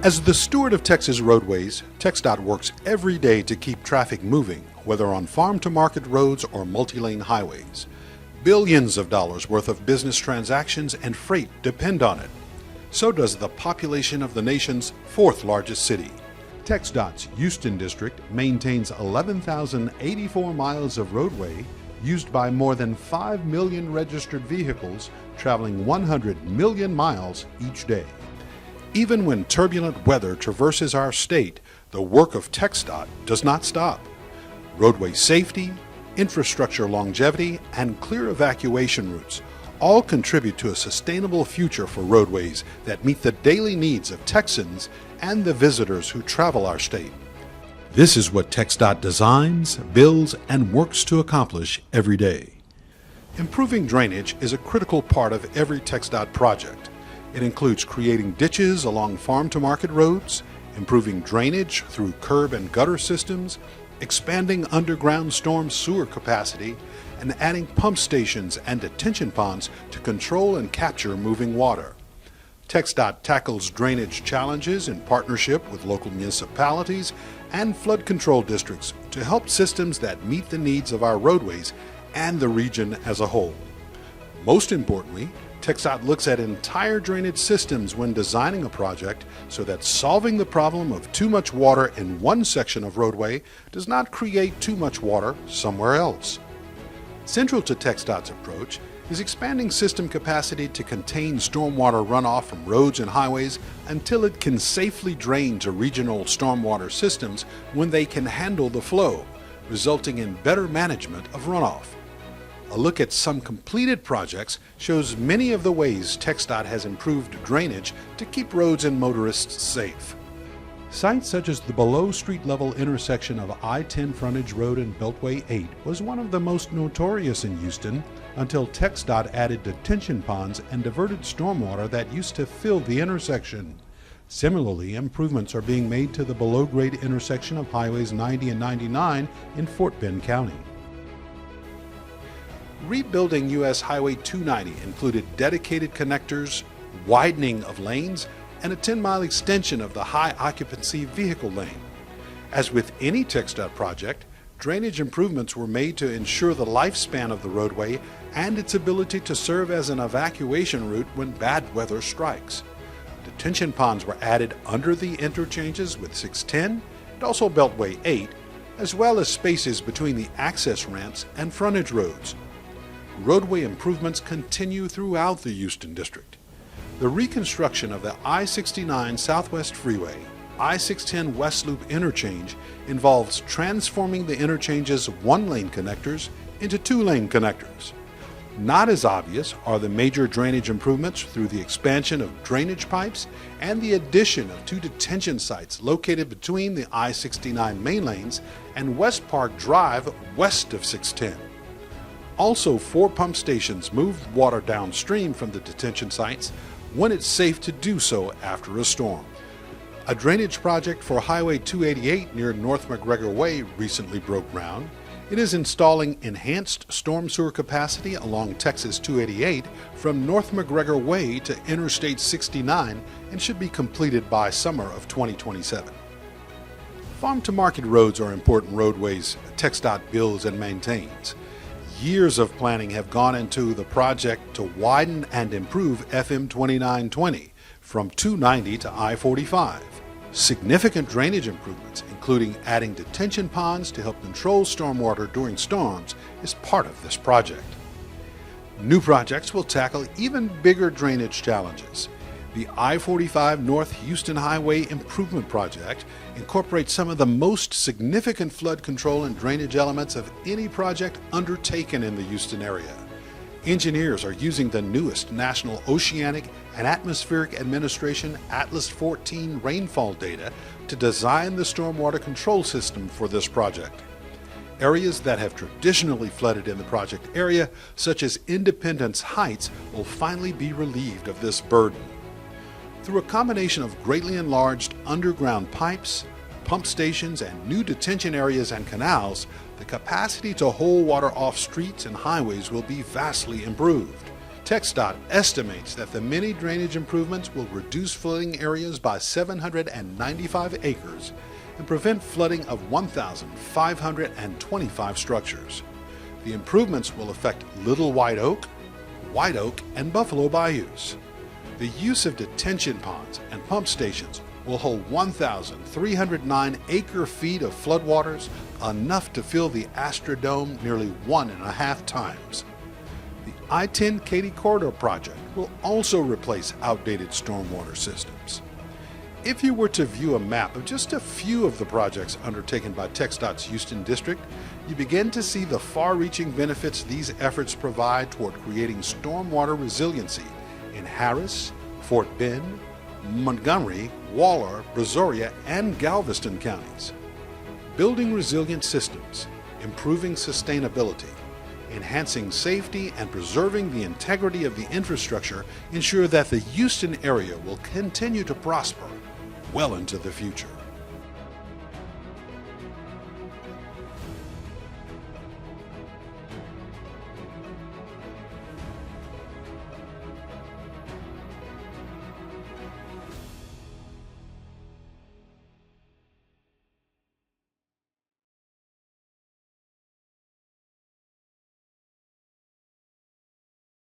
As the steward of Texas roadways, TxDOT works every day to keep traffic moving, whether on farm-to-market roads or multi-lane highways. Billions of dollars worth of business transactions and freight depend on it. So does the population of the nation's fourth largest city. TxDOT's Houston district maintains 11,084 miles of roadway used by more than 5 million registered vehicles traveling 100 million miles each day. Even when turbulent weather traverses our state, the work of TxDOT does not stop. Roadway safety, infrastructure longevity, and clear evacuation routes all contribute to a sustainable future for roadways that meet the daily needs of Texans and the visitors who travel our state. This is what TxDOT designs, builds, and works to accomplish every day. Improving drainage is a critical part of every TxDOT project. It includes creating ditches along farm-to-market roads, improving drainage through curb and gutter systems, expanding underground storm sewer capacity, and adding pump stations and detention ponds to control and capture moving water. TxDOT tackles drainage challenges in partnership with local municipalities and flood control districts to help systems that meet the needs of our roadways and the region as a whole. Most importantly, TxDOT looks at entire drainage systems when designing a project so that solving the problem of too much water in one section of roadway does not create too much water somewhere else. Central to TxDOT's approach is expanding system capacity to contain stormwater runoff from roads and highways until it can safely drain to regional stormwater systems when they can handle the flow, resulting in better management of runoff. A look at some completed projects shows many of the ways TxDOT has improved drainage to keep roads and motorists safe. Sites such as the below street level intersection of I-10 Frontage Road and Beltway 8 was one of the most notorious in Houston until TxDOT added detention ponds and diverted stormwater that used to fill the intersection. Similarly, improvements are being made to the below grade intersection of Highways 90 and 99 in Fort Bend County. Rebuilding U.S. Highway 290 included dedicated connectors, widening of lanes, and a 10-mile extension of the high-occupancy vehicle lane. As with any TxDOT project, drainage improvements were made to ensure the lifespan of the roadway and its ability to serve as an evacuation route when bad weather strikes. Detention ponds were added under the interchanges with 610 and also Beltway 8, as well as spaces between the access ramps and frontage roads. Roadway improvements continue throughout the Houston district. The reconstruction of the I-69 Southwest Freeway, I-610 West Loop interchange involves transforming the interchange's one-lane connectors into two-lane connectors. Not as obvious are the major drainage improvements through the expansion of drainage pipes and the addition of 2 detention sites located between the I-69 main lanes and West Park Drive west of 610. Also, 4 pump stations moved water downstream from the detention sites when it's safe to do so after a storm. A drainage project for Highway 288 near North McGregor Way recently broke ground. It is installing enhanced storm sewer capacity along Texas 288 from North McGregor Way to Interstate 69 and should be completed by summer of 2027. Farm-to-market roads are important roadways TxDOT builds and maintains. Years of planning have gone into the project to widen and improve FM 2920 from 290 to I-45. Significant drainage improvements, including adding detention ponds to help control stormwater during storms, is part of this project. New projects will tackle even bigger drainage challenges. The I-45 North Houston Highway Improvement Project incorporates some of the most significant flood control and drainage elements of any project undertaken in the Houston area. Engineers are using the newest National Oceanic and Atmospheric Administration Atlas 14 rainfall data to design the stormwater control system for this project. Areas that have traditionally flooded in the project area, such as Independence Heights, will finally be relieved of this burden. Through a combination of greatly enlarged underground pipes, pump stations, and new detention areas and canals, the capacity to hold water off streets and highways will be vastly improved. TxDOT estimates that the many drainage improvements will reduce flooding areas by 795 acres and prevent flooding of 1,525 structures. The improvements will affect Little White Oak, and Buffalo Bayous. The use of detention ponds and pump stations will hold 1,309 acre-feet of floodwaters, enough to fill the Astrodome nearly 1.5 times. The I-10 Katy Corridor project will also replace outdated stormwater systems. If you were to view a map of just a few of the projects undertaken by TxDOT's Houston District, you begin to see the far-reaching benefits these efforts provide toward creating stormwater resiliency in Harris, Fort Bend, Montgomery, Waller, Brazoria, and Galveston counties. Building resilient systems, improving sustainability, enhancing safety, and preserving the integrity of the infrastructure ensure that the Houston area will continue to prosper well into the future.